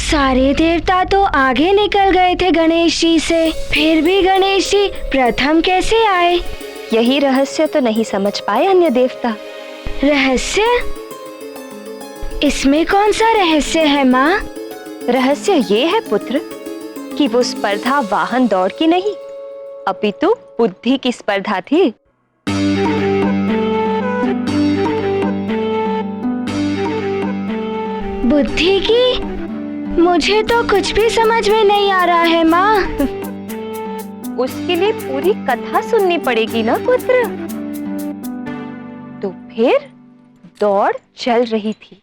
सारे देवता तो आगे निकल गए थे गणेश जी से, फिर भी गणेश जी प्रथम कैसे आए? यही रहस्य तो नहीं समझ पाए अन्य देवता। रहस्य? इसमें कौन सा रहस्य है माँ? रहस्य ये है पुत्र कि वो स्पर्धा वाहन दौड़ की नहीं, अपितु बुद्धि की स्पर्धा थी। बुद्धि की? मुझे तो कुछ भी समझ में नहीं आ रहा है माँ। उसके लिए पूरी कथा सुननी पड़ेगी ना पुत्र। तो फिर दौड़ चल रही थी।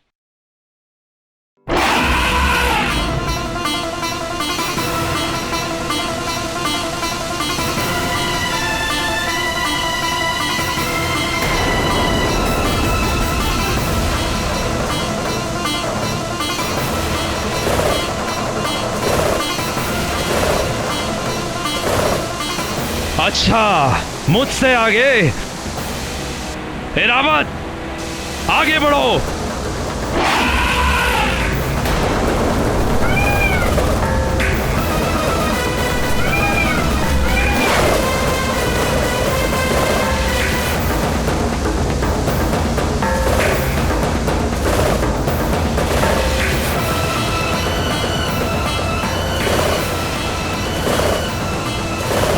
अच्छा, मुझसे आगे। ऐरावत, आगे बढ़ो।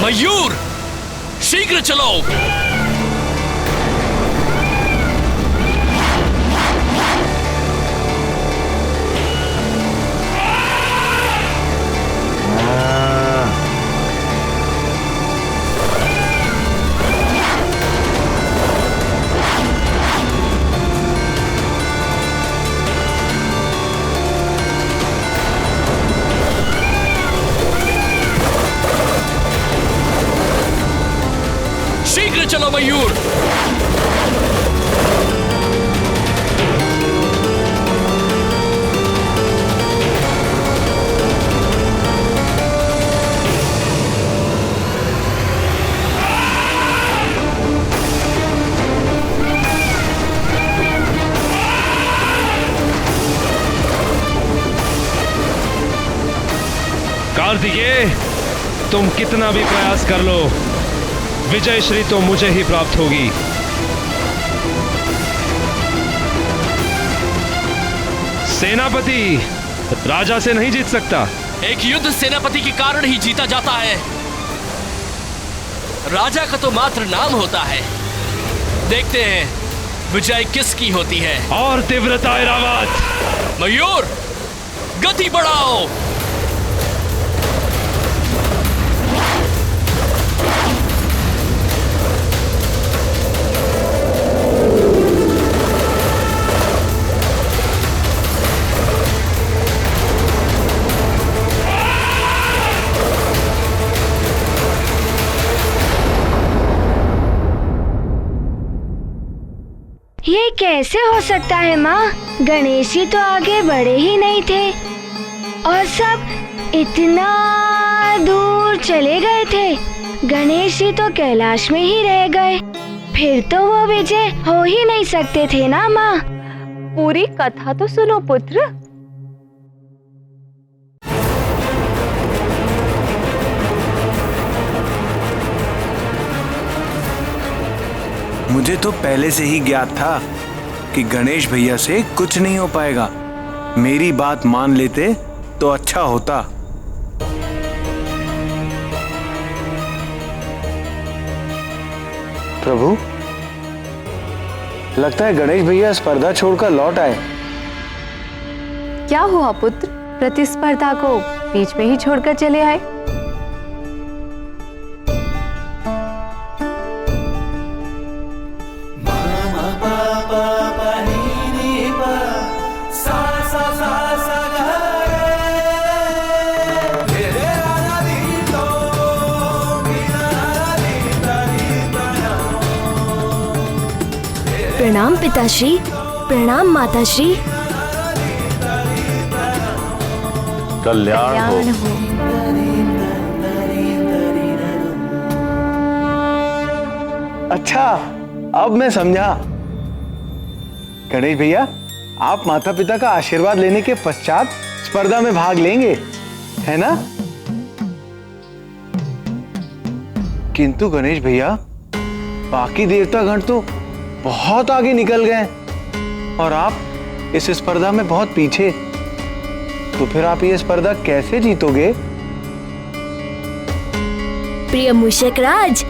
मयूर, शीघ्र चलो। शीघ्र चलो मयूर। कार्तिकेय, तुम कितना भी प्रयास कर लो, विजय श्री तो मुझे ही प्राप्त होगी। सेनापति राजा से नहीं जीत सकता। एक युद्ध सेनापति के कारण ही जीता जाता है। राजा का तो मात्र नाम होता है। देखते हैं विजय किसकी होती है। और तीव्रता ऐरावत। मयूर, गति बढ़ाओ। ये कैसे हो सकता है माँ? गणेश जी तो आगे बढ़े ही नहीं थे और सब इतना दूर चले गए थे। गणेश जी तो कैलाश में ही रह गए। फिर तो वो विजय हो ही नहीं सकते थे ना माँ। पूरी कथा तो सुनो पुत्र। मुझे तो पहले से ही ज्ञात था कि गणेश भैया से कुछ नहीं हो पाएगा। मेरी बात मान लेते तो अच्छा होता। प्रभु, लगता है गणेश भैया स्पर्धा छोड़कर लौट आए। क्या हुआ पुत्र? प्रतिस्पर्धा को बीच में ही छोड़कर चले आए। प्रणाम पिताश्री, प्रणाम माताश्री। कल्याण हो। अच्छा, अब मैं समझा। गणेश भैया, आप माता पिता का आशीर्वाद लेने के पश्चात स्पर्धा में भाग लेंगे, है ना? किंतु गणेश भैया, बाकी देवतागण तो बहुत आगे निकल गए और आप इस स्पर्धा में बहुत पीछे। तो फिर आप ये स्पर्धा कैसे जीतोगे? प्रिय मूषक राज,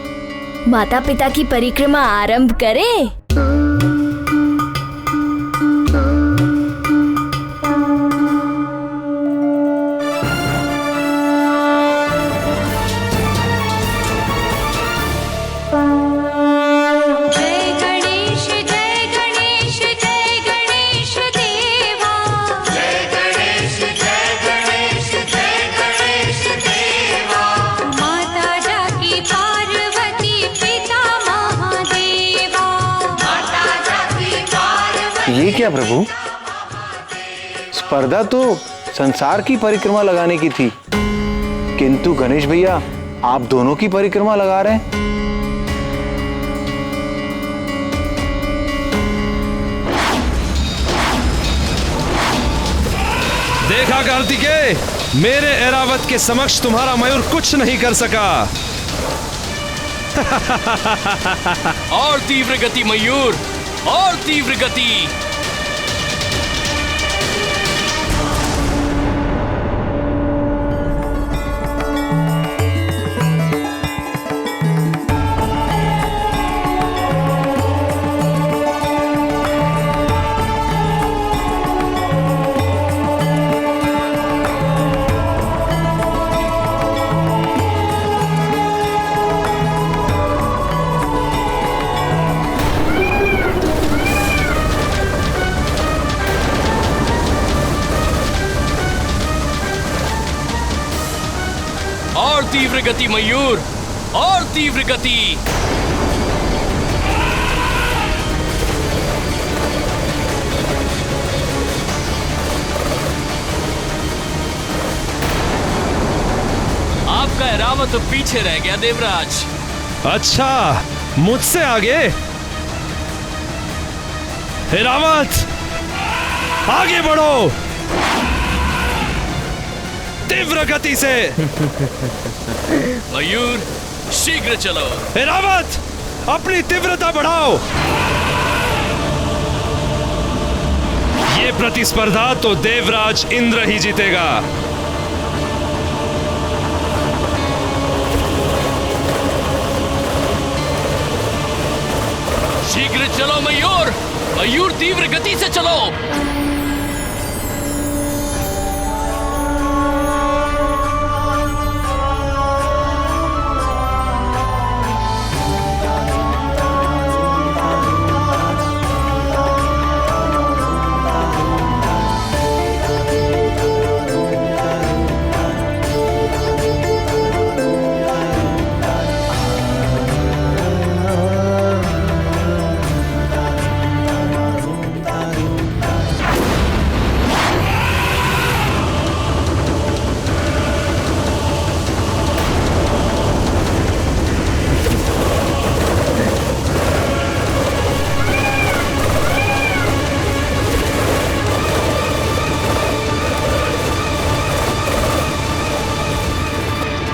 माता पिता की परिक्रमा आरंभ करें। ये क्या प्रभु, स्पर्धा तो संसार की परिक्रमा लगाने की थी, किंतु गणेश भैया आप दोनों की परिक्रमा लगा रहे हैं। देखा कार्तिकेय, मेरे ऐरावत के समक्ष तुम्हारा मयूर कुछ नहीं कर सका। और तीव्र गति मयूर, और तीव्र गति। और तीव्र गति मयूर, और तीव्र गति। आपका ऐरावत तो पीछे रह गया देवराज। अच्छा, मुझसे आगे? ऐरावत, आगे बढ़ो तीव्र गति से। मयूर, शीघ्र चलो। ऐरावत, अपनी तीव्रता बढ़ाओ। ये प्रतिस्पर्धा तो देवराज इंद्र ही जीतेगा। शीघ्र चलो मयूर, मयूर तीव्र गति से चलो।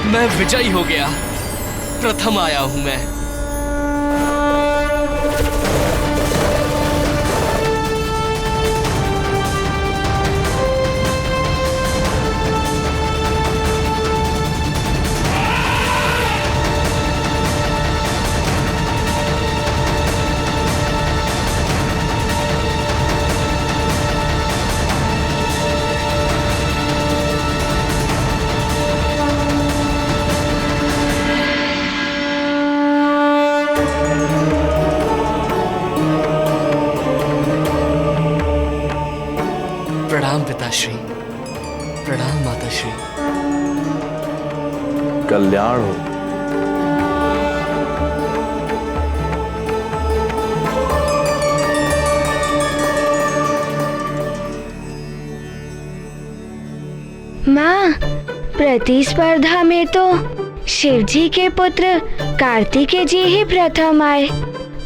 मैं विजयी हो गया, प्रथम आया हूं मैं। प्रणाम पिताश्री, प्रणाम माताश्री। कल्याण हो। माँ, प्रतिस्पर्धा में तो शिवजी के पुत्र कार्तिकेय जी ही प्रथम आए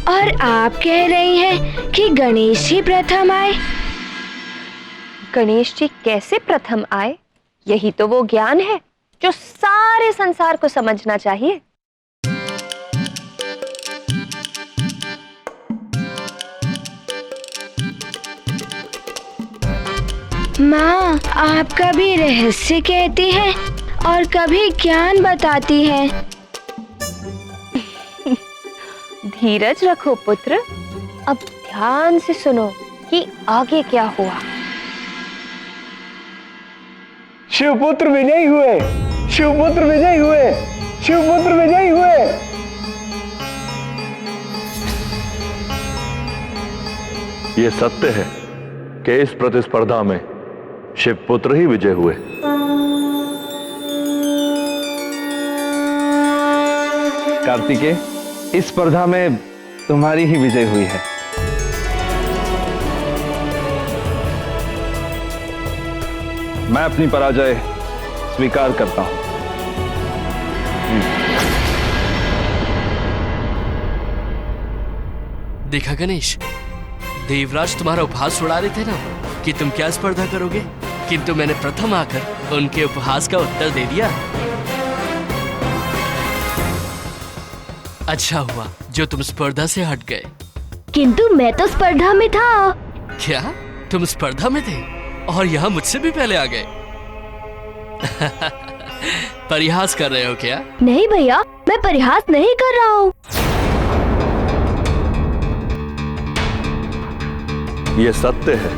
और आप कह रही हैं कि गणेश ही प्रथम आए। गणेश जी कैसे प्रथम आए, यही तो वो ज्ञान है जो सारे संसार को समझना चाहिए। माँ, आप कभी रहस्य कहती हैं और कभी ज्ञान बताती हैं। धीरज रखो पुत्र, अब ध्यान से सुनो कि आगे क्या हुआ। शिवपुत्र विजयी हुए, शिवपुत्र विजयी हुए, शिवपुत्र विजयी हुए। ये सत्य है कि इस प्रतिस्पर्धा में शिवपुत्र ही विजय हुए। कार्तिकेय, इस स्पर्धा में तुम्हारी ही विजय हुई है। मैं अपनी पराजय स्वीकार करता हूं। देखा गणेश, देवराज तुम्हारा उपहास उड़ा रहे थे ना कि तुम क्या स्पर्धा करोगे, किंतु मैंने प्रथम आकर उनके उपहास का उत्तर दे दिया। अच्छा हुआ जो तुम स्पर्धा से हट गए। किंतु मैं तो स्पर्धा में था। क्या तुम स्पर्धा में थे और यहाँ मुझसे भी पहले आ गए? परिहास कर रहे हो क्या? नहीं भैया, मैं परिहास नहीं कर रहा हूँ। ये सत्य है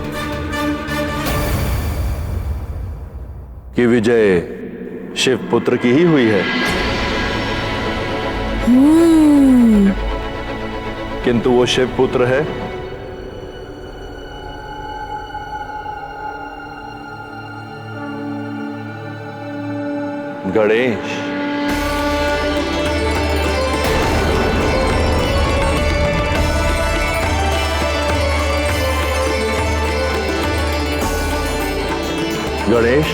कि विजय शिवपुत्र की ही हुई है, किंतु वो शिवपुत्र है गणेश। गणेश,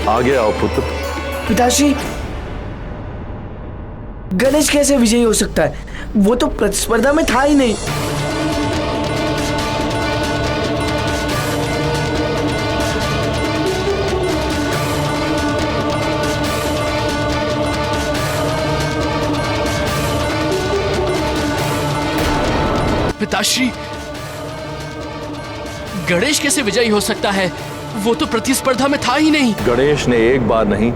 आगे आओ पुत्र। पिताश्री, गणेश कैसे विजयी हो सकता है? वो तो प्रतिस्पर्धा में था ही नहीं। पिताश्री, गणेश कैसे विजयी हो सकता है? वो तो प्रतिस्पर्धा में था ही नहीं। गणेश ने एक बार नहीं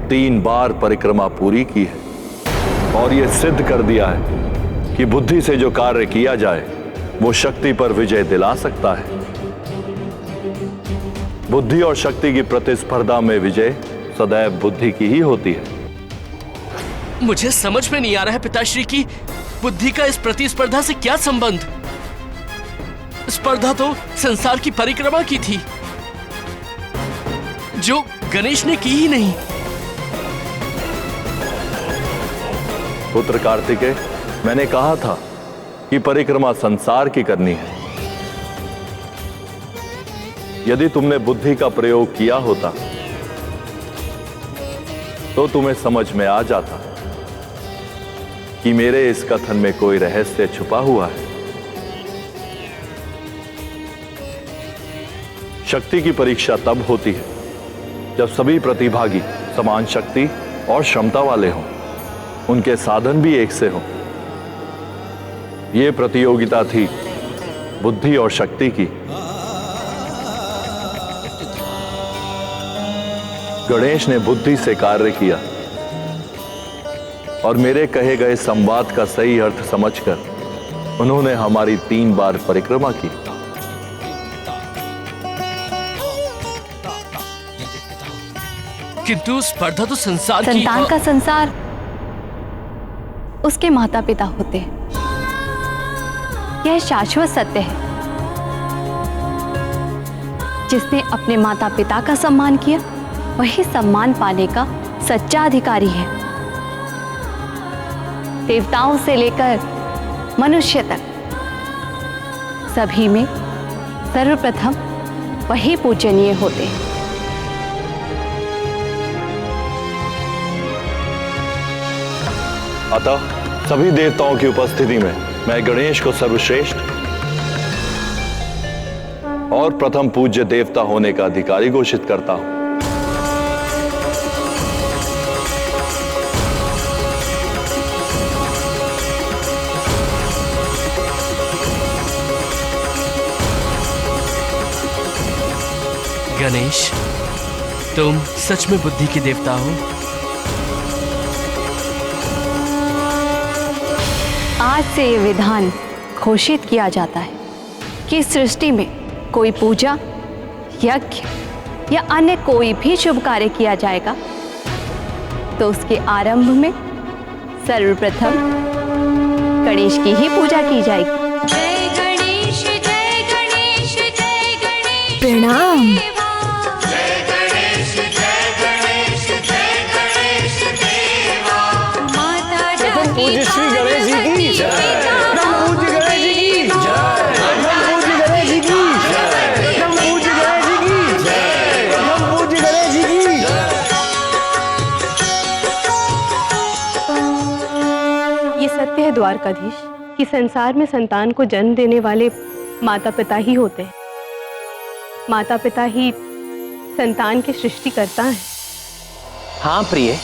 3 बार परिक्रमा पूरी की है और यह सिद्ध कर दिया है कि बुद्धि से जो कार्य किया जाए वो शक्ति पर विजय दिला सकता है। बुद्धि और शक्ति की प्रतिस्पर्धा में विजय सदैव बुद्धि की ही होती है। मुझे समझ में नहीं आ रहा है पिताश्री की बुद्धि का इस प्रतिस्पर्धा से क्या संबंध? स्पर्धा तो संसार की परिक्रमा की थी जो गणेश ने की ही नहीं। पुत्र कार्तिकेय, मैंने कहा था कि परिक्रमा संसार की करनी है। यदि तुमने बुद्धि का प्रयोग किया होता तो तुम्हें समझ में आ जाता कि मेरे इस कथन में कोई रहस्य छुपा हुआ है। शक्ति की परीक्षा तब होती है जब सभी प्रतिभागी समान शक्ति और क्षमता वाले हों, उनके साधन भी एक से हों। यह प्रतियोगिता थी बुद्धि और शक्ति की। गणेश ने बुद्धि से कार्य किया और मेरे कहे गए संवाद का सही अर्थ समझकर उन्होंने हमारी 3 बार परिक्रमा की। किंतु स्पर्धा तो संसार की। संतान का संसार उसके माता पिता होते हैं, यह शाश्वत सत्य है। जिसने अपने माता पिता का सम्मान किया वही सम्मान पाने का सच्चा अधिकारी है। देवताओं से लेकर मनुष्य तक सभी में सर्वप्रथम वही पूजनीय होते हैं। अतः सभी देवताओं की उपस्थिति में मैं गणेश को सर्वश्रेष्ठ और प्रथम पूज्य देवता होने का अधिकारी घोषित करता हूं। गणेश, तुम सच में बुद्धि के देवता हो। आज से ये विधान घोषित किया जाता है कि सृष्टि में कोई पूजा, यज्ञ या अन्य कोई भी शुभ कार्य किया जाएगा तो उसके आरंभ में सर्वप्रथम गणेश की ही पूजा की जाएगी। जय गणेश जय गणेश जय गणेश। प्रणाम। जय गणेश जय गणेश जय गणेश देवा। माता पूज्य श्री गणेश जी की जय। पूज्य गणेश जी की जय। पूज्य गणेश जी की जय। पूज्य गणेश जी की जय। पूज्य गणेश जी की ये सत्य है द्वारकाधीश कि संसार में संतान को जन्म देने वाले माता पिता ही होते हैं। माता पिता ही संतान की सृष्टि करता है। हाँ प्रिय,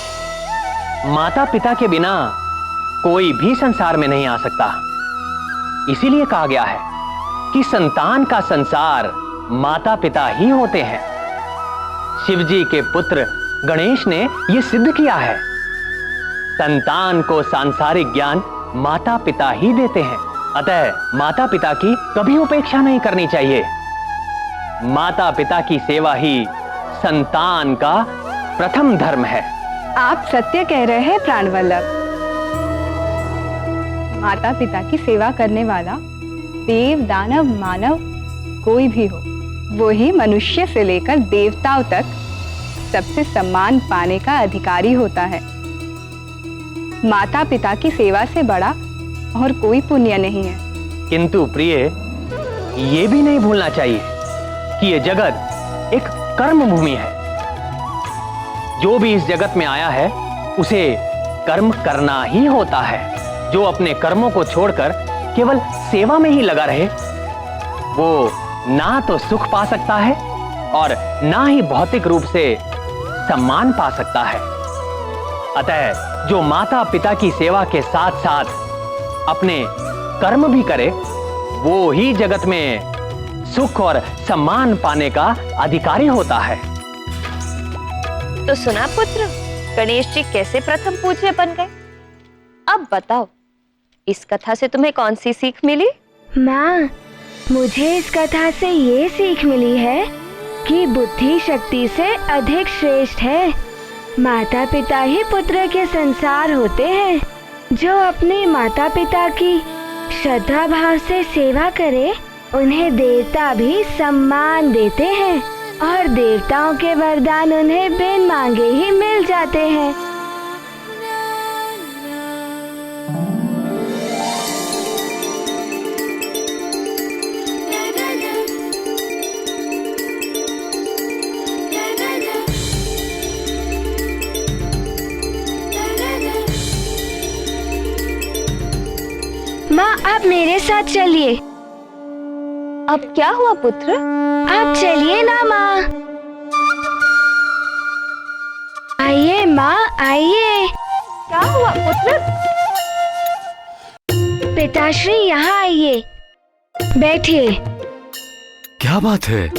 माता पिता के बिना कोई भी संसार में नहीं आ सकता। इसीलिए कहा गया है कि संतान का संसार माता पिता ही होते हैं। शिवजी के पुत्र गणेश ने यह सिद्ध किया है। संतान को सांसारिक ज्ञान माता पिता ही देते हैं, अतः माता पिता की कभी उपेक्षा नहीं करनी चाहिए। माता पिता की सेवा ही संतान का प्रथम धर्म है। आप सत्य कह रहे हैं प्राणवल्लभ। माता पिता की सेवा करने वाला देव, दानव, मानव कोई भी हो, वो ही मनुष्य से लेकर देवताओं तक सबसे सम्मान पाने का अधिकारी होता है। माता पिता की सेवा से बड़ा और कोई पुण्य नहीं है। किंतु प्रिय, ये भी नहीं भूलना चाहिए कि यह जगत एक कर्म भूमि है। जो भी इस जगत में आया है उसे कर्म करना ही होता है। जो अपने कर्मों को छोड़कर केवल सेवा में ही लगा रहे, वो ना तो सुख पा सकता है और ना ही भौतिक रूप से सम्मान पा सकता है। अतः जो माता पिता की सेवा के साथ साथ अपने कर्म भी करे, वो ही जगत में सुख और सम्मान पाने का अधिकारी होता है। तो सुना पुत्र, गणेश जी कैसे प्रथम पूज्य बन गए। अब बताओ, इस कथा से तुम्हें कौन सी सीख मिली? माँ, मुझे इस कथा से ये सीख मिली है कि बुद्धि शक्ति से अधिक श्रेष्ठ है। माता पिता ही पुत्र के संसार होते हैं। जो अपने माता पिता की श्रद्धा भाव से सेवा करे, उन्हें देवता भी सम्मान देते हैं और देवताओं के वरदान उन्हें बिन मांगे ही मिल जाते हैं। माँ, आप मेरे साथ चलिए। अब क्या हुआ पुत्र? आप चलिए ना माँ। आइए माँ, आइए। क्या हुआ पुत्र? पिताश्री, यहाँ आइए, बैठिए। क्या बात है?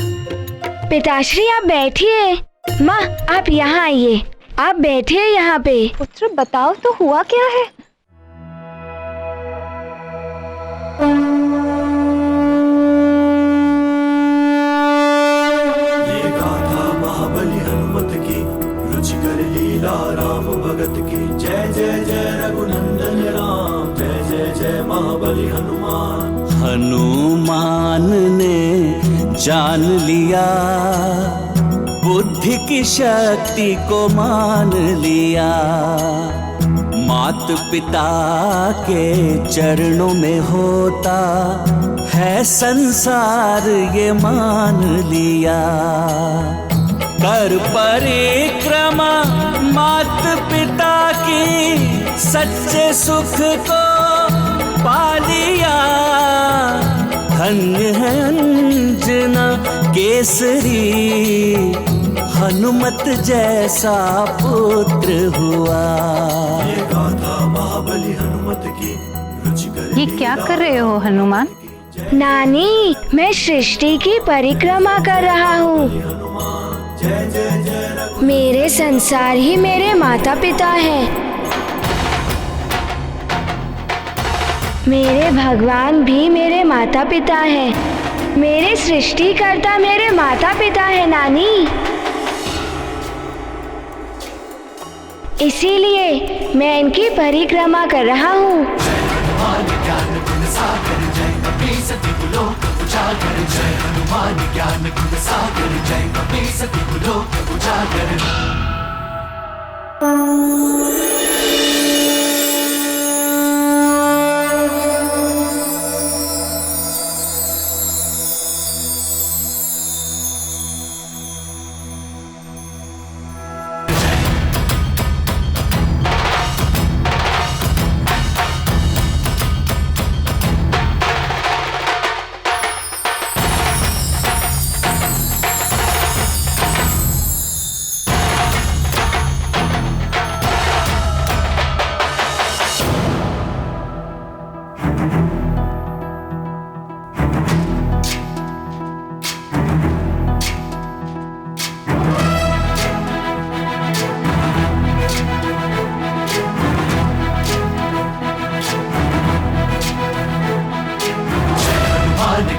पिताश्री, आप बैठिए। माँ, आप यहाँ आइए, आप बैठिए यहाँ पे। पुत्र बताओ तो हुआ क्या है? ये गाथा महाबली हनुमत की, रुचिकर लीला राम भगत की। जय जय जय रघुनंदन राम, जय जय जय महाबली हनुमान। हनुमान ने जान लिया, बुद्धि की शक्ति को मान लिया। मात पिता के चरणों में होता है संसार, ये मान लिया। कर परिक्रमा मात पिता की, सच्चे सुख को पा लिया। धन्य है अंजना केसरी, हनुमत जैसा पुत्र हुआ। ये गाथा महाबली हनुमत की रुचिकर ये क्या कर रहे हो हनुमान? नानी, मैं सृष्टि की परिक्रमा कर रहा हूँ। मेरे संसार ही मेरे माता पिता हैं। मेरे भगवान भी मेरे माता पिता हैं। मेरे सृष्टिकर्ता मेरे माता पिता हैं नानी। इसीलिए मैं इनकी परिक्रमा कर रहा हूँ।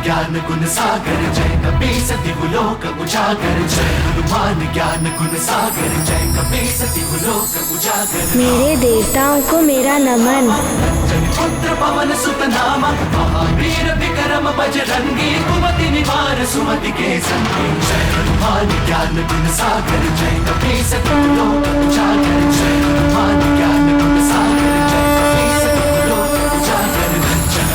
ज्ञान गुण सागर जय कपी सती लोक उजागर, जय हनुमान ज्ञान गुण सागर जय कपी सती लोक उजागर। मेरे देवताओं को मेरा नमन। पुत्र पवन सुत नामा, महावीर विक्रम बजरंगी, कुमति निवार सुमति के संगी। जय हनुमान ज्ञान गुण सागर जय कपी सती लोक उजागर, जय हनुमान ज्ञान गुण सागर जय कपी सती लोक उजागर।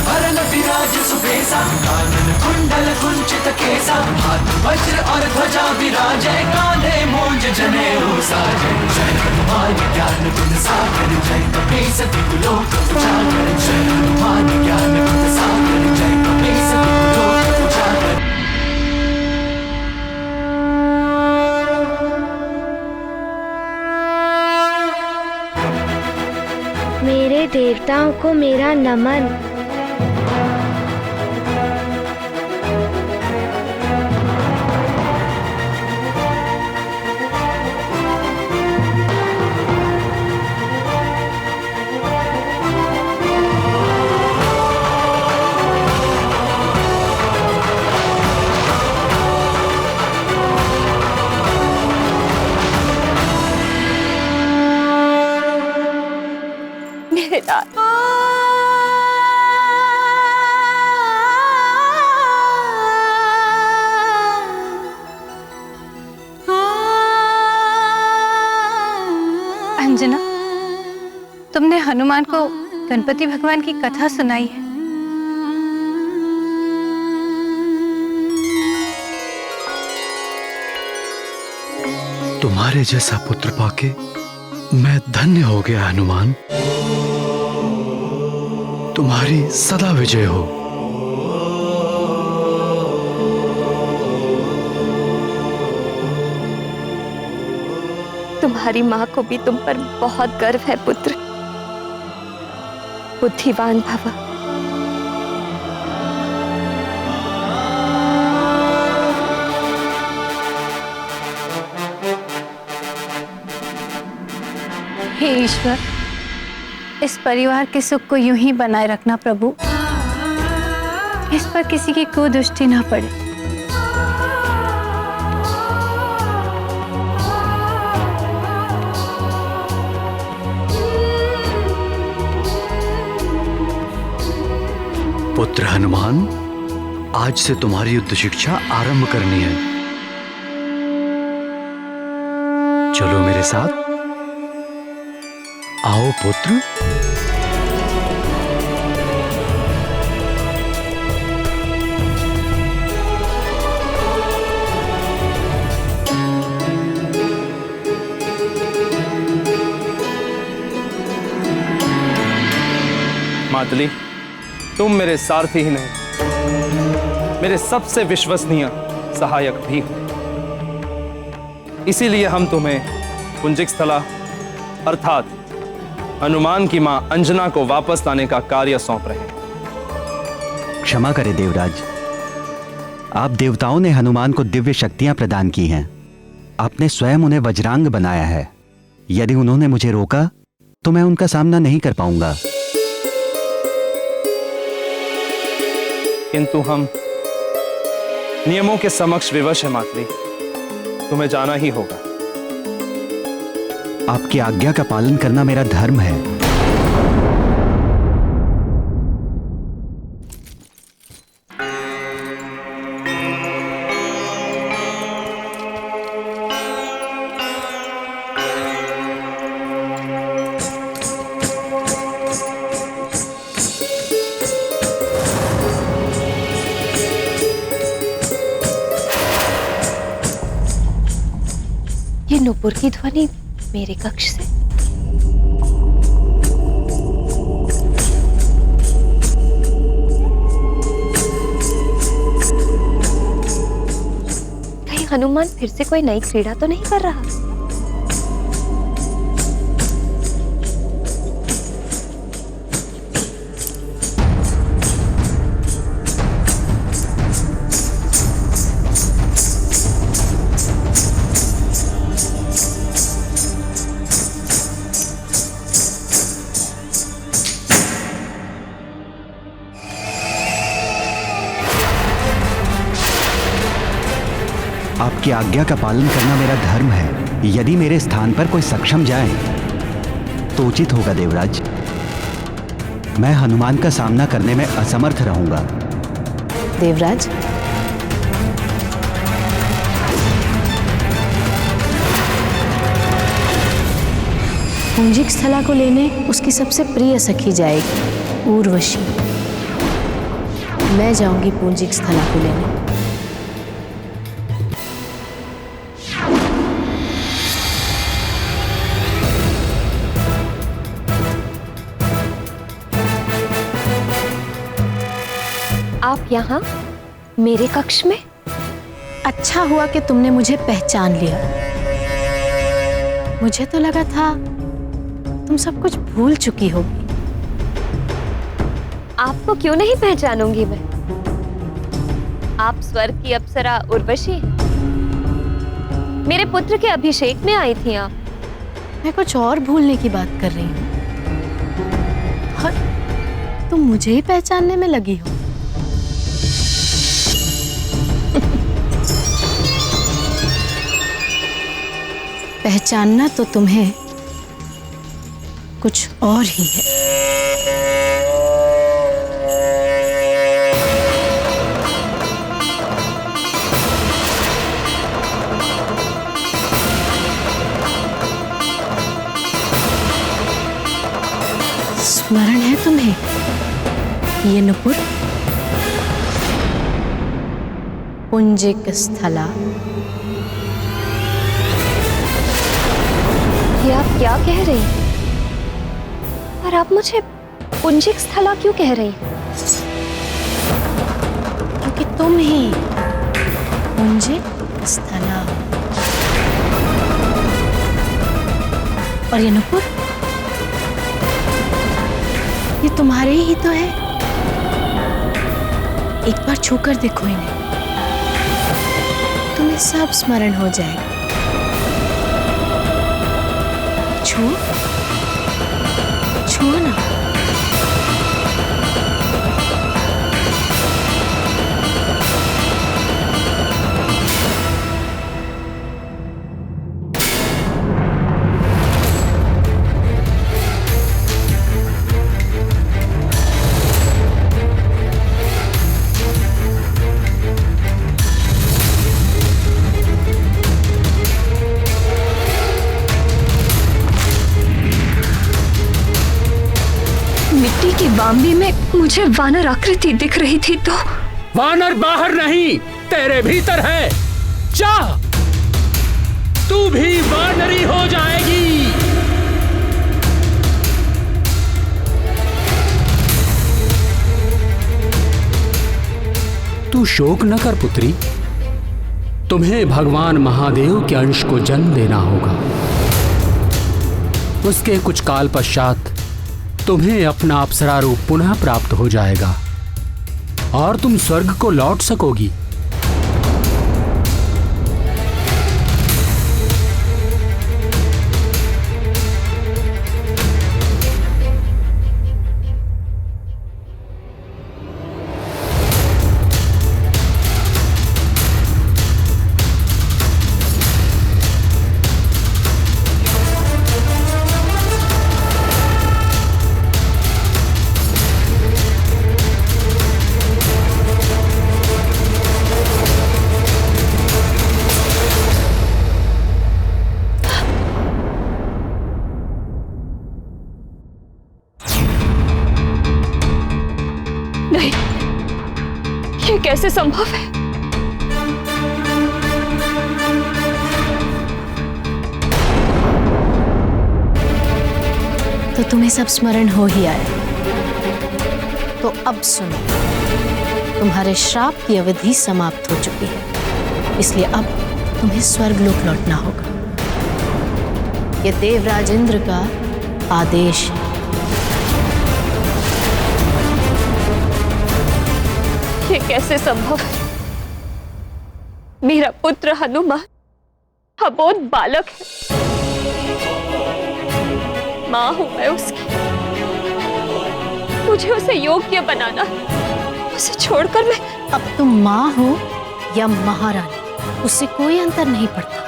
वरण विराज सुबेसा, कानन कुंडल कुंचित केसा, हाथ वज्र और ध्वजा विराजे, कांधे मूंज जनेऊ साजे। जय हनुमान ज्ञान गुण सागर जय कपी सती लोक उजागर, जय हनुमान ज्ञान गुण सागर जय कपी सती लोक उजागर। मेरे देवताओं को मेरा नमन। मेरे लाल, अंजना, तुमने हनुमान को गणपति भगवान की कथा सुनाई है। तुम्हारे जैसा पुत्र पाके मैं धन्य हो गया हनुमान। तुम्हारी सदा विजय हो। तुम्हारी माँ को भी तुम पर बहुत गर्व है पुत्र। बुद्धिवान भव। हे ईश्वर, इस परिवार के सुख को यूं ही बनाए रखना प्रभु। इस पर किसी की कुदृष्टि ना पड़े। पुत्र हनुमान, आज से तुम्हारी युद्ध शिक्षा आरंभ करनी है। चलो मेरे साथ। आओ पुत्र। मातली, तुम मेरे सारथी ही नहीं, मेरे सबसे विश्वसनीय सहायक भी हो। इसीलिए हम तुम्हें पुंजिक स्थला अर्थात हनुमान की मां अंजना को वापस लाने का कार्य सौंप रहे हैं। क्षमा करें देवराज, आप देवताओं ने हनुमान को दिव्य शक्तियां प्रदान की हैं। आपने स्वयं उन्हें वज्रांग बनाया है। यदि उन्होंने मुझे रोका तो मैं उनका सामना नहीं कर पाऊंगा। किंतु हम नियमों के समक्ष विवश है मातृ, तुम्हें जाना ही होगा। आपकी आज्ञा का पालन करना मेरा धर्म है। ये नुपुर की ध्वनि मेरे कक्ष से। कहीं हनुमान फिर से कोई नई क्रीड़ा तो नहीं कर रहा? आपकी आज्ञा का पालन करना मेरा धर्म है। यदि मेरे स्थान पर कोई सक्षम जाए तो उचित होगा देवराज। मैं हनुमान का सामना करने में असमर्थ रहूंगा। देवराज, पुंजिक स्थला को लेने उसकी सबसे प्रिय सखी जाएगी, उर्वशी। मैं जाऊंगी पुंजिक स्थला को लेने। आप यहाँ मेरे कक्ष में? अच्छा हुआ कि तुमने मुझे पहचान लिया। मुझे तो लगा था तुम सब कुछ भूल चुकी होगी। आपको क्यों नहीं पहचानूंगी मैं? आप स्वर्ग की अप्सरा उर्वशी हैं। मेरे पुत्र के अभिषेक में आई थी आप। मैं कुछ और भूलने की बात कर रही हूँ और तुम मुझे ही पहचानने में लगी हो। पहचानना तो तुम्हें कुछ और ही है। स्मरण है तुम्हें ये नुपुर? पुंजिक स्थला। ये आप क्या कह रही हैं? और आप मुझे पुंजिक स्थला क्यों कह रही हैं? क्योंकि तुम ही पुंजिक स्थला। और ये नुपुर, ये तुम्हारे ही तो है। एक बार छूकर देखो इन्हें, तुम्हें सब स्मरण हो जाएगा। छुओ, छुओ ना। मिट्टी की बाम्बी में मुझे वानर आकृति दिख रही थी तो। वानर बाहर नहीं, तेरे भीतर है। जा, तू भी वानरी हो जाएगी। तू शोक न कर पुत्री, तुम्हें भगवान महादेव के अंश को जन्म देना होगा। उसके कुछ काल पश्चात तुम्हें अपना अप्सरा रूप पुनः प्राप्त हो जाएगा और तुम स्वर्ग को लौट सकोगी। नहीं, ये कैसे संभव है? तो तुम्हें सब स्मरण हो ही आया। तो अब सुनो, तुम्हारे श्राप की अवधि समाप्त हो चुकी है, इसलिए अब तुम्हें स्वर्गलोक लौटना होगा। यह देवराज इंद्र का आदेश है। ये कैसे संभव है? मेरा पुत्र हनुमान अबोध बालक है, मां हूं मैं उसकी। मुझे उसे योग्य बनाना, उसे छोड़कर मैं। अब तुम मां हो या महारानी, उससे कोई अंतर नहीं पड़ता।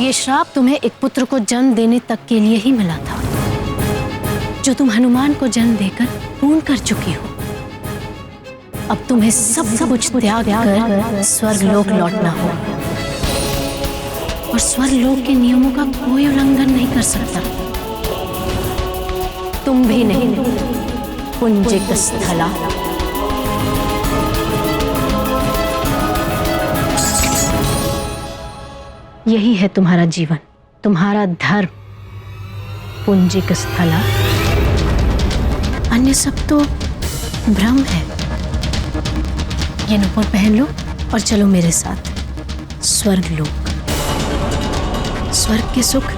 ये श्राप तुम्हें एक पुत्र को जन्म देने तक के लिए ही मिला था, जो तुम हनुमान को जन्म देकर पूर्ण कर चुकी हो। अब तुम्हें सब कुछ त्याग कर स्वर्गलोक लौटना होगा, और स्वर्गलोक के नियमों का कोई उल्लंघन नहीं कर सकता। तुम भी नहीं, पुंजिक स्थला। यही है तुम्हारा जीवन, तुम्हारा धर्म, पुंजिक स्थला। अन्य सब तो भ्रम है। ये नुपुर पहन लो और चलो मेरे साथ स्वर्गलोक। स्वर्ग के सुख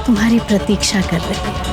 तुम्हारी प्रतीक्षा कर रहे हैं।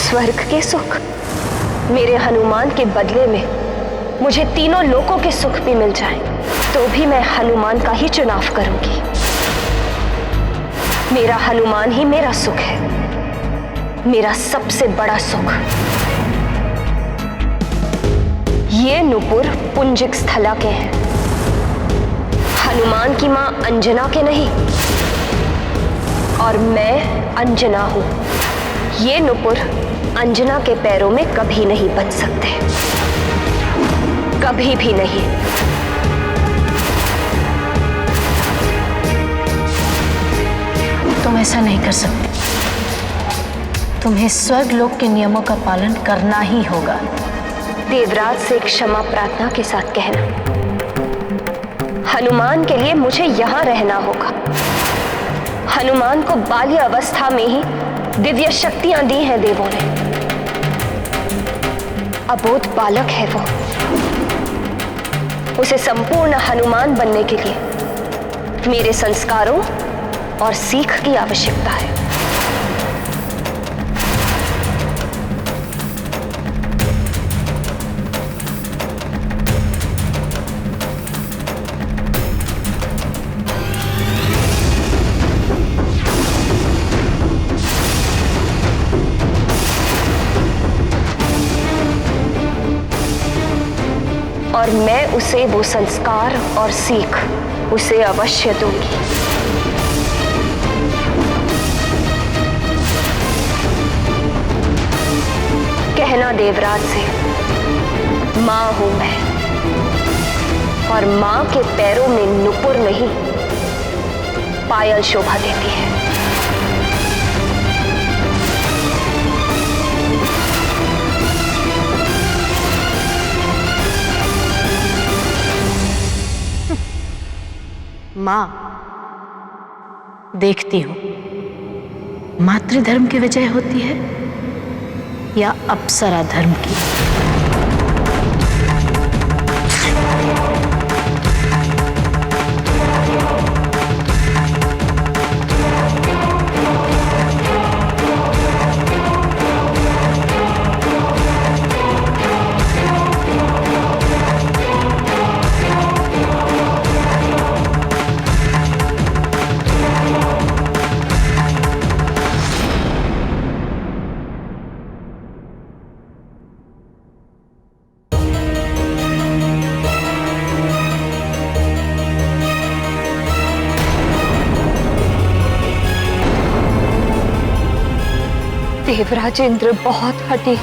स्वर्ग के सुख, मेरे हनुमान के बदले में मुझे तीनों लोकों के सुख भी मिल जाएं, तो भी मैं हनुमान का ही चुनाव करूंगी। मेरा हनुमान ही मेरा सुख है, मेरा सबसे बड़ा सुख। ये नुपुर पुंजिक स्थला के हैं, हनुमान की मां अंजना के नहीं, और मैं अंजना हूं। ये नुपुर अंजना के पैरों में कभी नहीं बच सकते, कभी भी नहीं। तुम ऐसा नहीं कर सकते। तुम्हें स्वर्गलोक के नियमों का पालन करना ही होगा। देवराज से क्षमा प्रार्थना के साथ कहना, हनुमान के लिए मुझे यहां रहना होगा। हनुमान को बाल्य अवस्था में ही दिव्य शक्तियां दी हैं देवों ने। अबोध बालक है वो, उसे संपूर्ण हनुमान बनने के लिए मेरे संस्कारों और सीख की आवश्यकता है। और मैं उसे वो संस्कार और सीख उसे अवश्य दूंगी। कहना देवराज से, मां हूं मैं, और मां के पैरों में नुपुर नहीं पायल शोभा देती है। मां, देखती हूं मातृधर्म की विजय होती है या अप्सरा धर्म की। देवराज इंद्र बहुत हठी,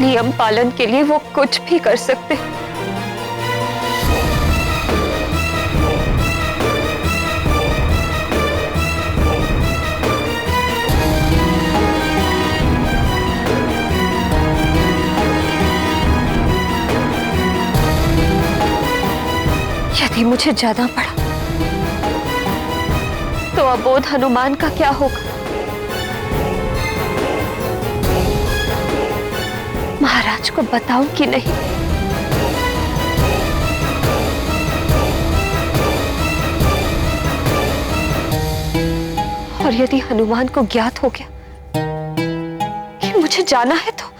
नियम पालन के लिए वो कुछ भी कर सकते। यदि मुझे जाना पड़ा तो अबोध हनुमान का क्या होगा? महाराज को बताऊं कि नहीं? और यदि हनुमान को ज्ञात हो गया कि मुझे जाना है तो?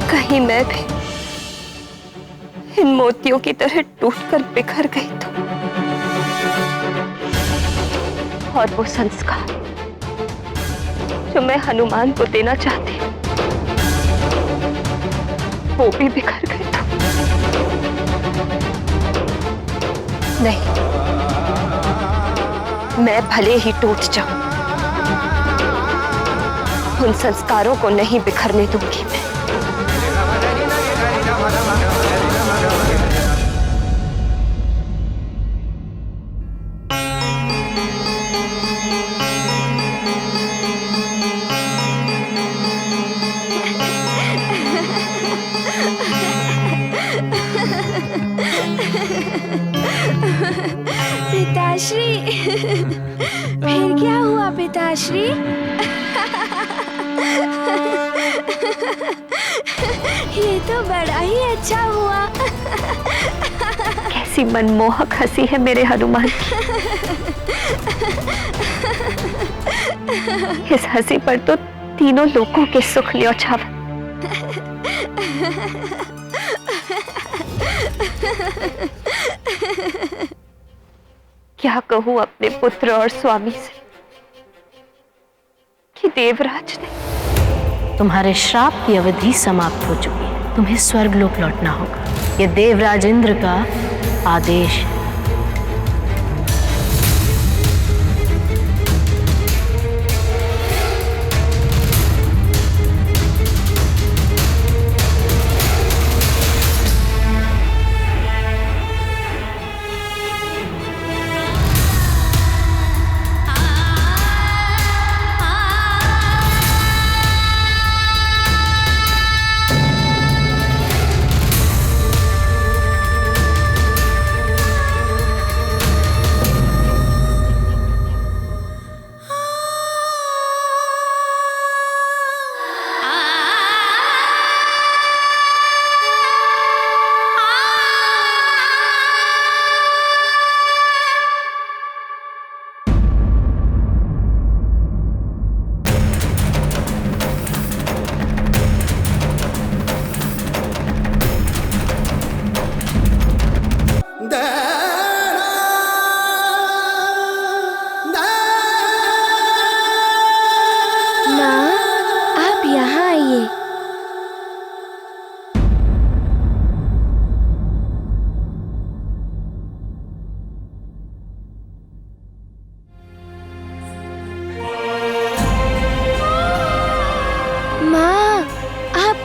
कहीं मैं भी इन मोतियों की तरह टूटकर बिखर गई तो, और वो संस्कार जो मैं हनुमान को देना चाहती वो भी बिखर गए तो? नहीं, मैं भले ही टूट जाऊं, उन संस्कारों को नहीं बिखरने दूंगी मैं। पिताश्री, फिर क्या हुआ पिताश्री? ये तो बड़ा ही अच्छा हुआ। कैसी मनमोहक हंसी है मेरे हनुमान की। इस हंसी पर तो तीनों लोगों के सुख न्योछावर। क्या कहूं अपने पुत्र और स्वामी से, कि देवराज ने। तुम्हारे श्राप की अवधि समाप्त हो चुकी है, तुम्हें स्वर्गलोक लौटना होगा। यह देवराज इंद्र का आदेश है।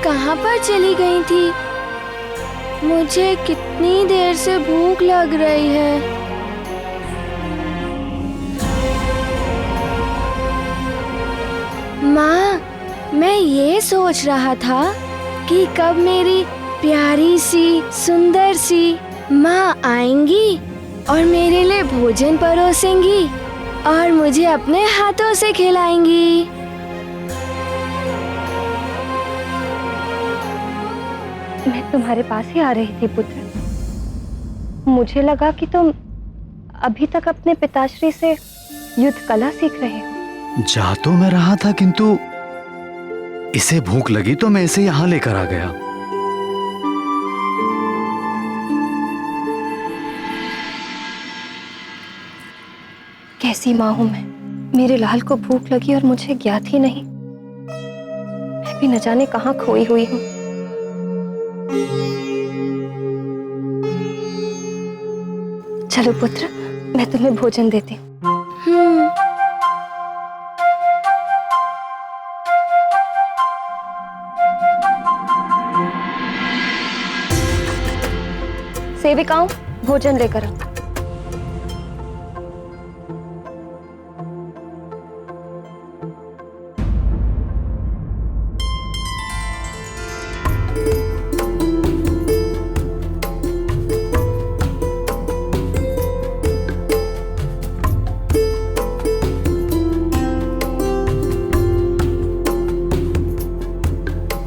कहाँ पर चली गई थी? मुझे कितनी देर से भूख लग रही है। माँ, मैं ये सोच रहा था कि कब मेरी प्यारी सी सुंदर सी माँ आएंगी और मेरे लिए भोजन परोसेंगी और मुझे अपने हाथों से खिलाएंगी। मैं तुम्हारे पास ही आ रही थी पुत्र। मुझे लगा कि तुम अभी तक अपने पिताश्री से युद्ध कला सीख रहे हो। जा तो मैं रहा था, किंतु इसे भूख लगी तो मैं इसे यहाँ लेकर आ गया। कैसी माँ हूं मैं, मेरे लाल को भूख लगी और मुझे ज्ञात ही नहीं। मैं भी न जाने कहाँ खोई हुई हूँ। चलो पुत्र, मैं तुम्हें भोजन देती हूँ। सेविकाओं, भोजन लेकर आओ।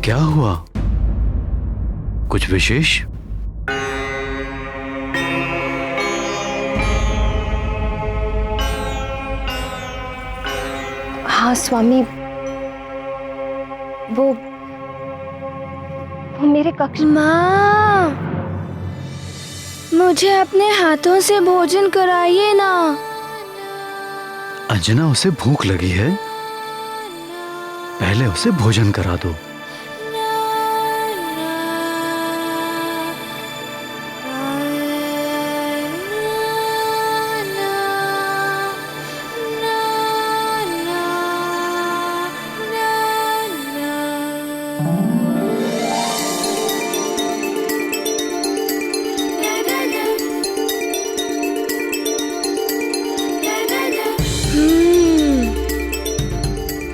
क्या हुआ? कुछ विशेष? हाँ स्वामी, वो मेरे कक्ष। माँ, मुझे अपने हाथों से भोजन कराइए ना। अंजना, उसे भूख लगी है, पहले उसे भोजन करा दो।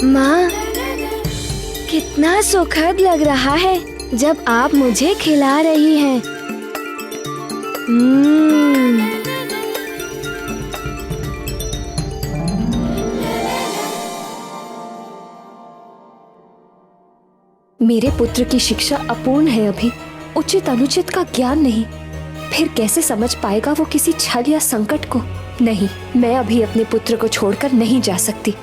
माँ, कितना सुखद लग रहा है जब आप मुझे खिला रही हैं। मेरे पुत्र की शिक्षा अपूर्ण है, अभी उचित अनुचित का ज्ञान नहीं। फिर कैसे समझ पाएगा वो किसी छल या संकट को? नहीं, मैं अभी अपने पुत्र को छोड़कर नहीं जा सकती।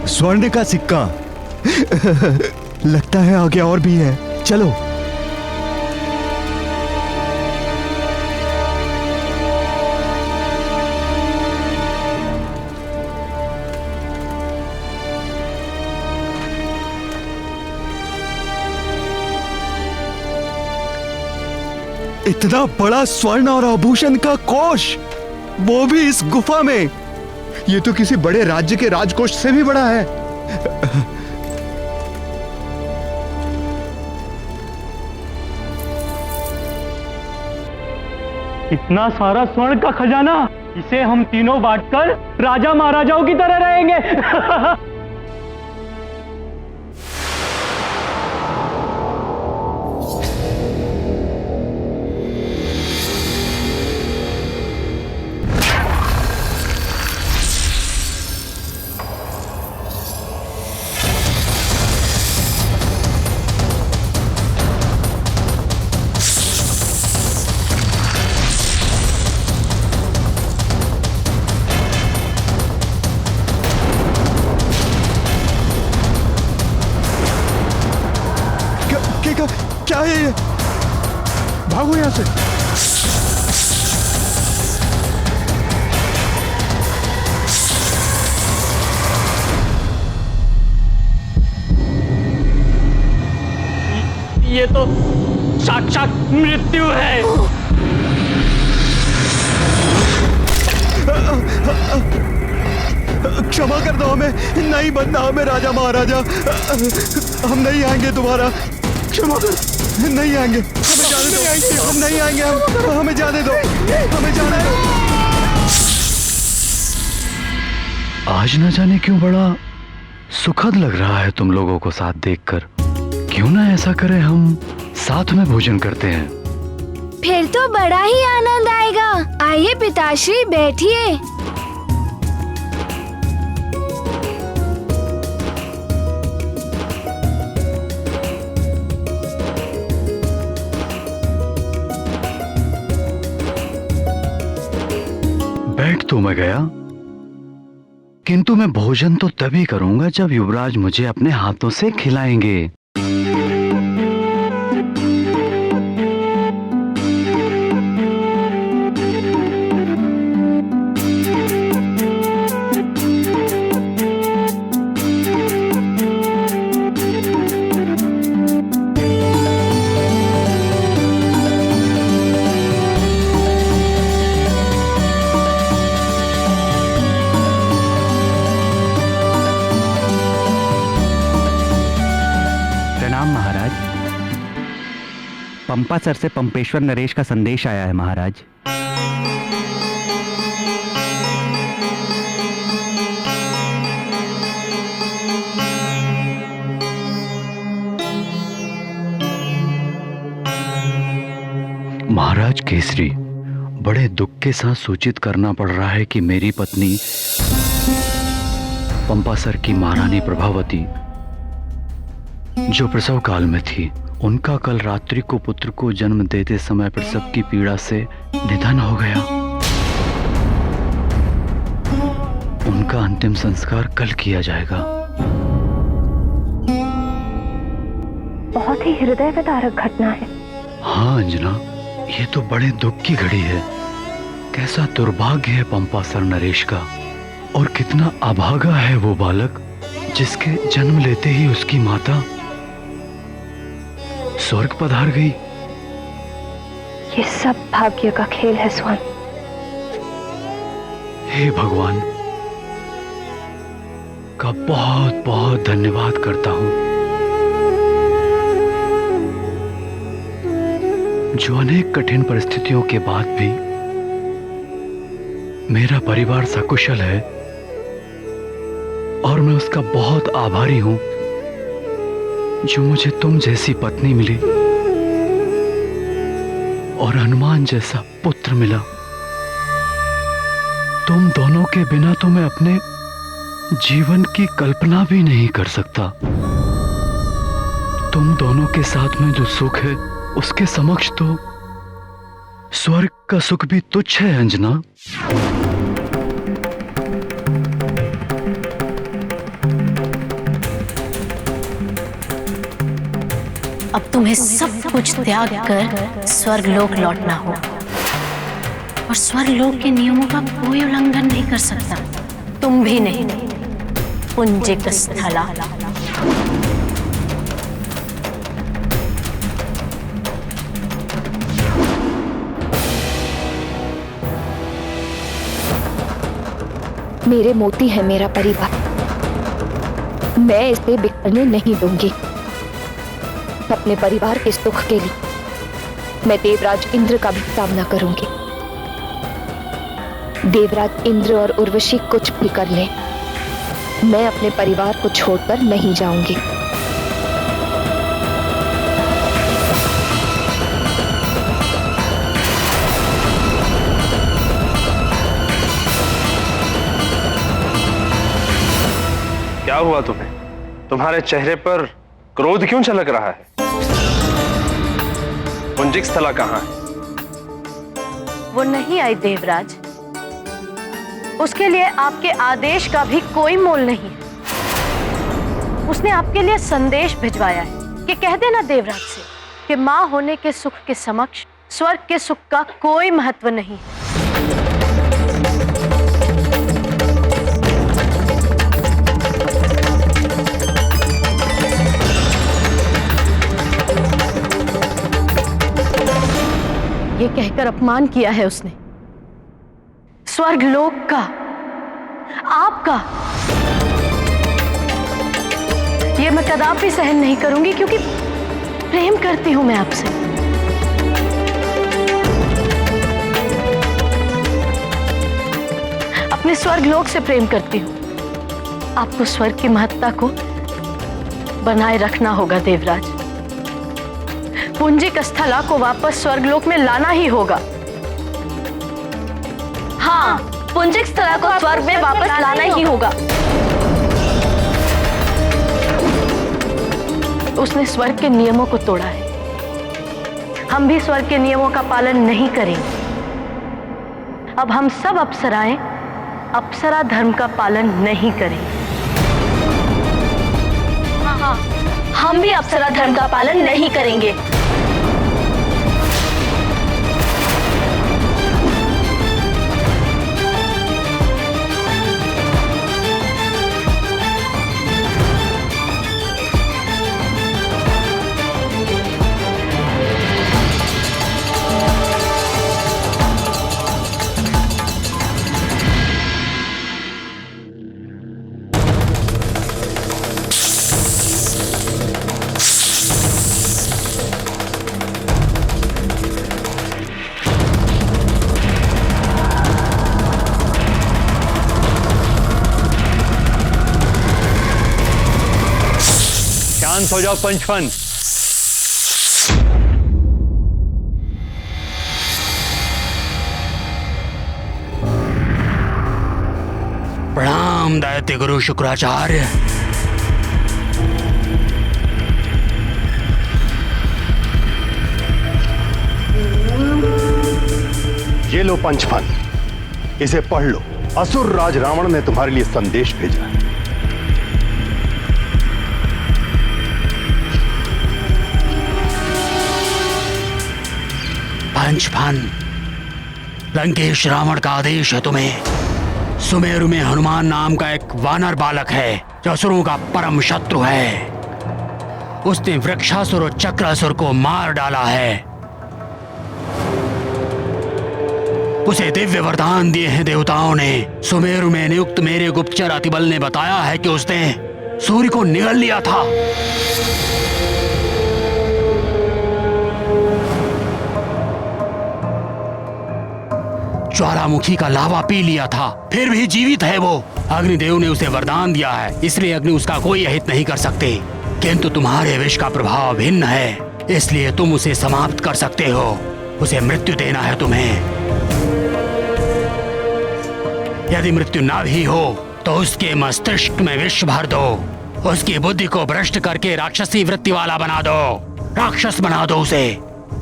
स्वर्ण का सिक्का। लगता है आगे और भी है, चलो। इतना बड़ा स्वर्ण और आभूषण का कोष, वो भी इस गुफा में। ये तो किसी बड़े राज्य के राजकोष से भी बड़ा है। इतना सारा स्वर्ण का खजाना, इसे हम तीनों बांटकर राजा महाराजाओं की तरह रहेंगे। क्या है ये? भागो यहां से। ये तो साक्षात मृत्यु है। क्षमा कर दो हमें, नहीं बनना हमें राजा महाराजा। हम नहीं आएंगे दोबारा, क्षमा कर, नहीं आएंगे, हमें जाने दो, हम नहीं आएंगे, हमें जाने दो, हमें जाने दो। आज न जाने क्यों बड़ा सुखद लग रहा है तुम लोगों को साथ देखकर। क्यों ना ऐसा करें, हम साथ में भोजन करते हैं। फिर तो बड़ा ही आनंद आएगा। आइए पिताश्री, बैठिए। बैठ तो मैं गया, किंतु मैं भोजन तो तभी करूंगा जब युवराज मुझे अपने हाथों से खिलाएंगे। पंपा सर से पंपेश्वर नरेश का संदेश आया है महाराज। महाराज केसरी, बड़े दुख के साथ सूचित करना पड़ रहा है कि मेरी पत्नी पंपा सर की महारानी प्रभावती, जो प्रसव काल में थी, उनका कल रात्रि को पुत्र को जन्म देते समय प्रसव की पीड़ा से निधन हो गया। उनका अंतिम संस्कार कल किया जाएगा। बहुत ही हृदय विदारक घटना है। हाँ अंजना, ये तो बड़े दुख की घड़ी है। कैसा दुर्भाग्य है पंपा सर नरेश का, और कितना अभागा है वो बालक जिसके जन्म लेते ही उसकी माता स्वर्ग पधार गई। ये सब भाग्य का खेल है स्वामी। हे भगवान का बहुत बहुत धन्यवाद करता हूं, जो अनेक कठिन परिस्थितियों के बाद भी मेरा परिवार सकुशल है, और मैं उसका बहुत आभारी हूं जो मुझे तुम जैसी पत्नी मिली और हनुमान जैसा पुत्र मिला। तुम दोनों के बिना तो मैं अपने जीवन की कल्पना भी नहीं कर सकता। तुम दोनों के साथ में जो सुख है, उसके समक्ष तो स्वर्ग का सुख भी तुच्छ है अंजना। तुम्हें सब कुछ त्याग कर स्वर्गलोक लौटना होगा। और स्वर्गलोक के नियमों का कोई उल्लंघन नहीं कर सकता, तुम भी नहीं। पुंजिक स्थला। मेरे मोती है मेरा परिवार, मैं इसे बिखरने नहीं दूंगी। अपने परिवार के सुख के लिए मैं देवराज इंद्र का भी सामना करूंगी। देवराज इंद्र और उर्वशी कुछ भी कर ले, मैं अपने परिवार को छोड़कर नहीं जाऊंगी। क्या हुआ तुम्हें? तुम्हारे चेहरे पर क्रोध क्यों झलक रहा है? पुंजिक स्थला कहाँ है? वो नहीं आई देवराज, उसके लिए आपके आदेश का भी कोई मोल नहीं है। उसने आपके लिए संदेश भिजवाया है कि कह देना देवराज से कि मां होने के सुख के समक्ष स्वर्ग के सुख का कोई महत्व नहीं है। ये कहकर अपमान किया है उसने, स्वर्गलोक का, आपका। ये मैं कदापि सहन नहीं करूंगी, क्योंकि प्रेम करती हूं मैं आपसे। अपने स्वर्गलोक से प्रेम करती हूं। आपको स्वर्ग की महत्ता को बनाए रखना होगा देवराज। पुंजिक स्थला को वापस स्वर्गलोक में लाना ही होगा। हाँ, पुंजिक स्थला को स्वर्ग में वापस लाना ही होगा। उसने स्वर्ग के नियमों को तोड़ा है, हम भी स्वर्ग के नियमों का पालन नहीं करेंगे। अब हम सब अप्सराएं अप्सरा धर्म का पालन नहीं करेंगे। हाँ, हम भी अप्सरा धर्म का पालन नहीं करेंगे। शांत हो जाओ पंचफन। प्रणाम दैत्य गुरु शुक्राचार्य। ये लो पंचफन, इसे पढ़ लो। असुर राज रावण ने तुम्हारे लिए संदेश भेजा है। पंचफन, लंकेश रावण का आदेश है तुम्हें। सुमेरु में हनुमान नाम का एक वानर बालक है जो असुरों का परम शत्रु है। उसने वृक्षासुर और चक्रासुर को मार डाला है। उसे दिव्य वरदान दिए हैं देवताओं ने। सुमेरु में नियुक्त मेरे गुप्तचर अतिबल ने बताया है कि उसने सूर्य को निगल लिया था। ज्वालामुखी का लावा पी लिया था, फिर भी जीवित है वो। अग्निदेव ने उसे वरदान दिया है, इसलिए अग्नि उसका कोई अहित नहीं कर सकते। किंतु तुम्हारे विष का प्रभाव भिन्न है, इसलिए तुम उसे समाप्त कर सकते हो। उसे मृत्यु देना है तुम्हें। यदि मृत्यु ना भी हो तो उसके मस्तिष्क में विष भर दो। उसकी बुद्धि को भ्रष्ट करके राक्षसी वृत्ति वाला बना दो, राक्षस बना दो उसे।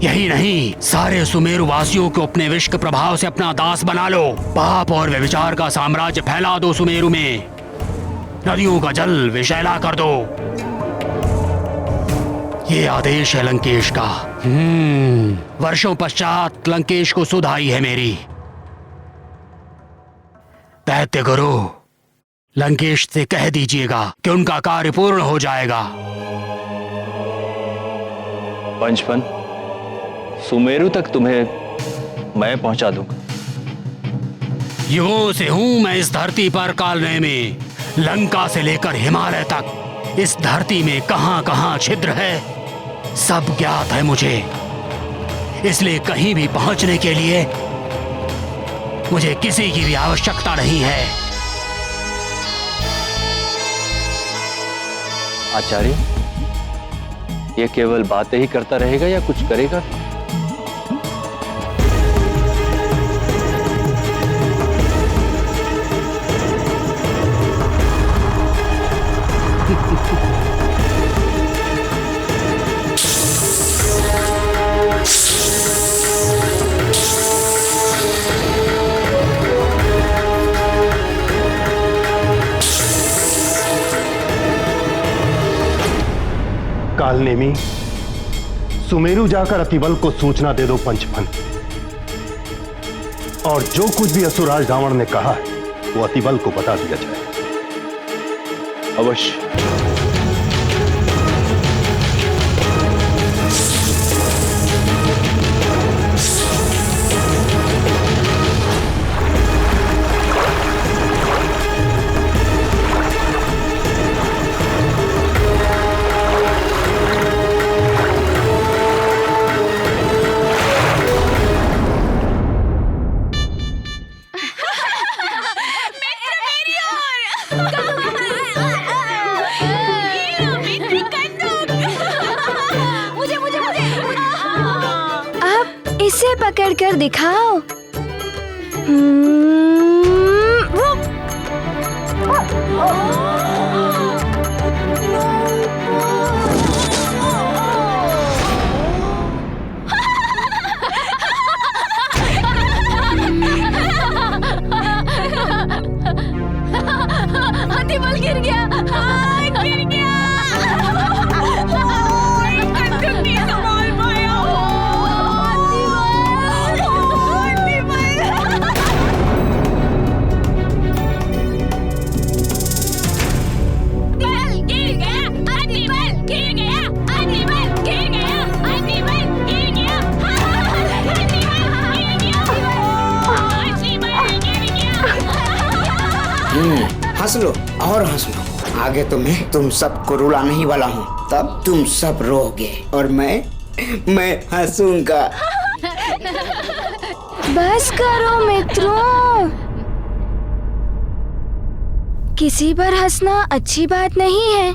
यही नहीं, सारे सुमेरु वासियों को अपने विष के प्रभाव से अपना दास बना लो। पाप और व्यभिचार का साम्राज्य फैला दो सुमेरु में। नदियों का जल विषैला कर दो। ये आदेश है लंकेश का। वर्षों पश्चात लंकेश को सुध आई है मेरी। दैत्य गुरु, लंकेश से कह दीजिएगा कि उनका कार्य पूर्ण हो जाएगा। पंचफन, सुमेरु तक तुम्हें मैं पहुंचा दूंगा। युगों से हूं मैं इस धरती पर कालने में। लंका से लेकर हिमालय तक इस धरती में कहां कहां छिद्र है सब ज्ञात है मुझे। इसलिए कहीं भी पहुंचने के लिए मुझे किसी की भी आवश्यकता नहीं है। आचार्य, ये केवल बातें ही करता रहेगा या कुछ करेगा? कालनेमी, सुमेरु जाकर अतिबल को सूचना दे दो पंचफन, और जो कुछ भी असुरराज रावण ने कहा है वो अतिबल को बता दिया जाए। अवश्य। इसे पकड़कर दिखाओ। अतिबल गिर गया, गिर गया। हंस लो और हंस लो। आगे तो मैं तुम सबको रुलाने ही वाला हूँ। तब तुम सब रोओगे और मैं हंसूंगा। बस करो मित्रों, किसी पर हंसना अच्छी बात नहीं है।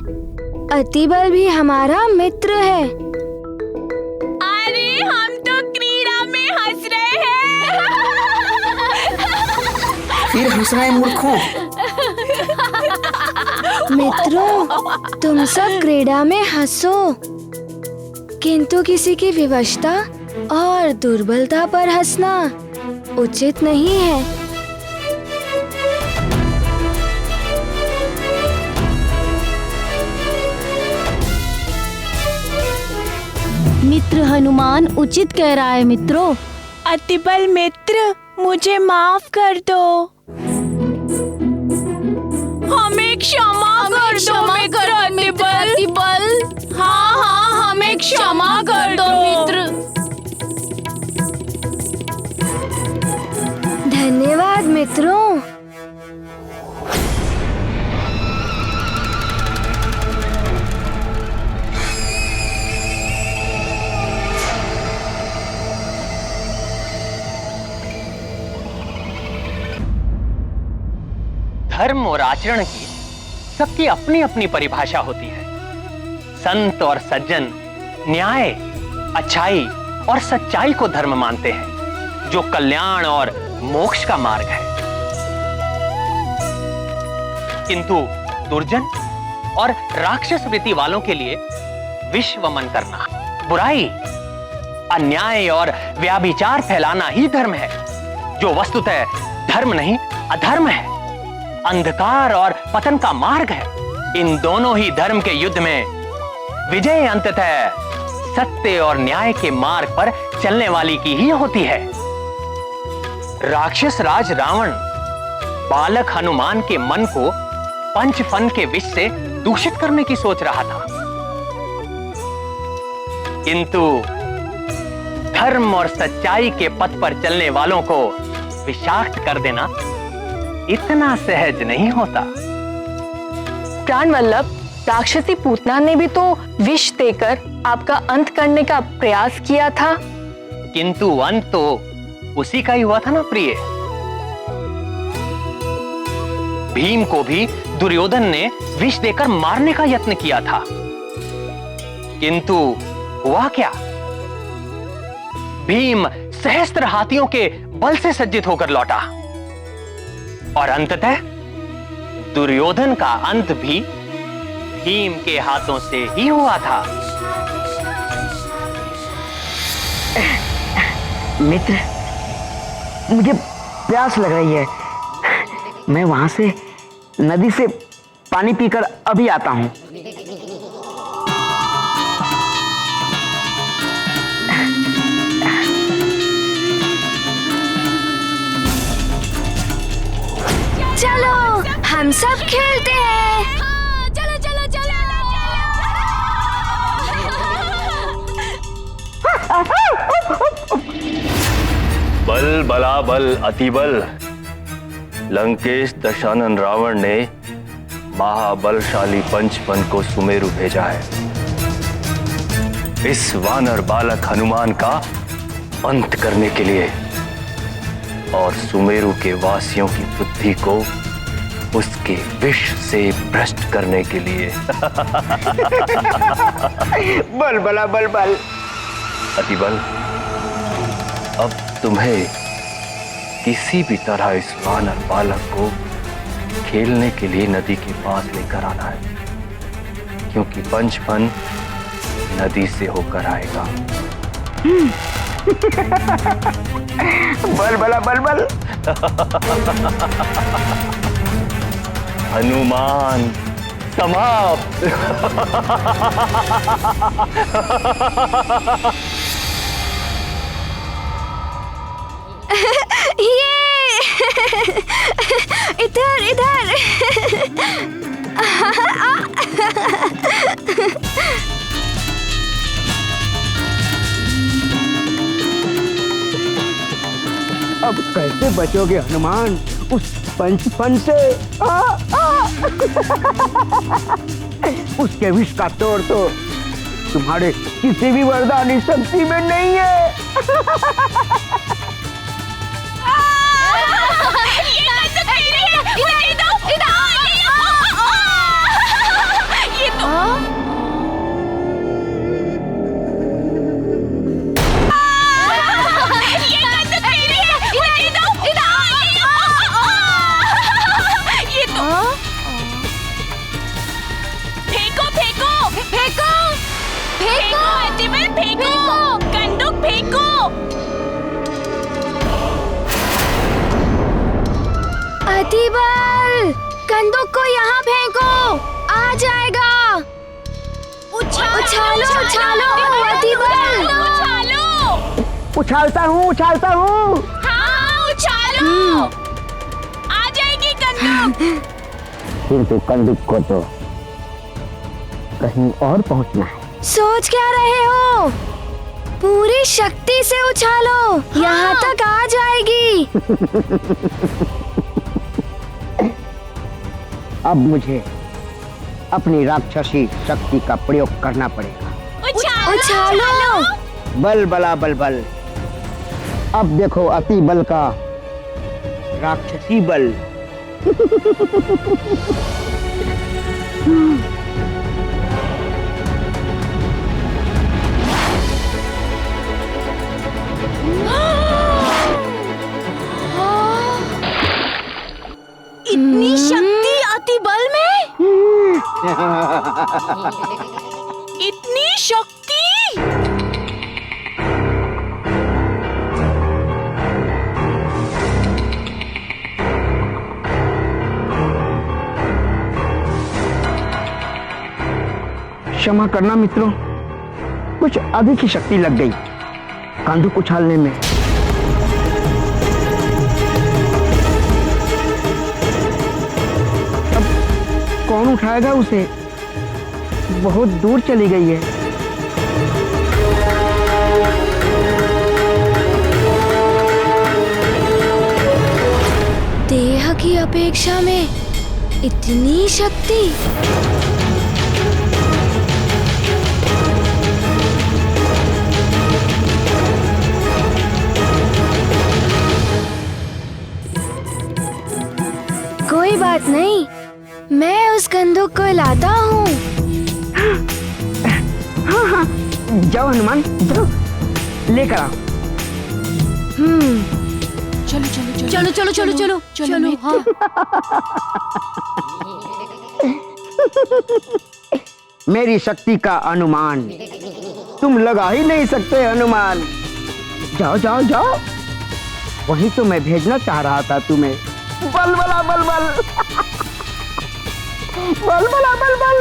अतिबल भी हमारा मित्र है। अरे हम तो क्रीड़ा में हंस रहे हैं। फिर हंस रहे मूर्खों। मित्रों, तुम सब क्रीड़ा में हंसो, किंतु किसी की विवशता और दुर्बलता पर हंसना उचित नहीं है। मित्र हनुमान उचित कह रहा है मित्रों। अतिबल मित्र, मुझे माफ कर दो। हमें क्षमा कर दो मित्र अतिबल। हाँ, हमें क्षमा कर दो मित्र। धन्यवाद मित्रों। धर्म और आचरण की सबकी अपनी अपनी परिभाषा होती है। संत और सज्जन न्याय, अच्छाई और सच्चाई को धर्म मानते हैं, जो कल्याण और मोक्ष का मार्ग है। किंतु दुर्जन और राक्षस वृत्ति वालों के लिए विश्वमन करना, बुराई, अन्याय और व्याभिचार फैलाना ही धर्म है, जो वस्तुतः धर्म नहीं अधर्म है, अंधकार और पतन का मार्ग है। इन दोनों ही धर्म के युद्ध में विजय अंततः सत्य और न्याय के मार्ग पर चलने वाली की ही होती है। राक्षस राज रावण बालक हनुमान के मन को पंचफन के विष से दूषित करने की सोच रहा था, किंतु धर्म और सच्चाई के पथ पर चलने वालों को विषाक्त कर देना इतना सहज नहीं होता। प्राण वल्लभ, राक्षसी पूतना ने भी तो विष देकर आपका अंत करने का प्रयास किया था। किंतु अंत तो उसी का ही हुआ था ना प्रिय। भीम को भी दुर्योधन ने विष देकर मारने का यत्न किया था, किंतु हुआ क्या? भीम सहस्त्र हाथियों के बल से सज्जित होकर लौटा और अंततः दुर्योधन का अंत भी भीम के हाथों से ही हुआ था। मित्र, मुझे प्यास लग रही है। मैं वहां से नदी से पानी पीकर अभी आता हूं। चलो हम सब खेलते हैं। चलो चलो चलो बल बला बल अति बल। लंकेश दशानन रावण ने महाबलशाली पंचफन को सुमेरु भेजा है इस वानर बालक हनुमान का अंत करने के लिए और सुमेरु के वासियों की बुद्धि को उसके विष से भ्रष्ट करने के लिए। बल बला बल बल अति बल, अब तुम्हें किसी भी तरह इस वानर बालक को खेलने के लिए नदी के पास लेकर आना है, क्योंकि पंचफन नदी से होकर आएगा। बल बला बल बल। हनुमान समाप्त। ये इधर इधर। अब कैसे बचोगे हनुमान उस पंचफन से? उसके विष का तोड़ तो तुम्हारे किसी भी वरदानी शक्ति में नहीं है। अतिबल, कंदूक को यहाँ फेंको, आ जाएगा। उछालो उछालो अतिबल। उछालता हूँ। हाँ, उछालो। आ जाएगी कंदूक। किंतु कंदूक को तो कहीं और पहुँचना है। सोच क्या रहे हो? पूरी शक्ति से उछालो, यहाँ तक आ जाएगी। अब मुझे अपनी राक्षसी शक्ति का प्रयोग करना पड़ेगा। उछालो। बल बला बल बल। अब देखो अति बल का राक्षसी बल। इतनी शक्ति अति बल में? इतनी शक्ति? क्षमा करना मित्रों, कुछ अधिक ही शक्ति लग गई कंदूक उछालने में। अब कौन उठाएगा उसे? बहुत दूर चली गई है। देह की अपेक्षा में इतनी शक्ति। कोई बात नहीं, मैं उस बंदूक को लाता हूँ। हाँ हाँ, जाओ हनुमान, जाओ लेकर आओ। चलो चलो चलो चलो चलो चलो चलो हाँ। मेरी शक्ति का अनुमान तुम लगा ही नहीं सकते हनुमान। जाओ जाओ जाओ, वही तो मैं भेजना चाह रहा था तुम्हें। बलबला बलबल बलबला बलबल।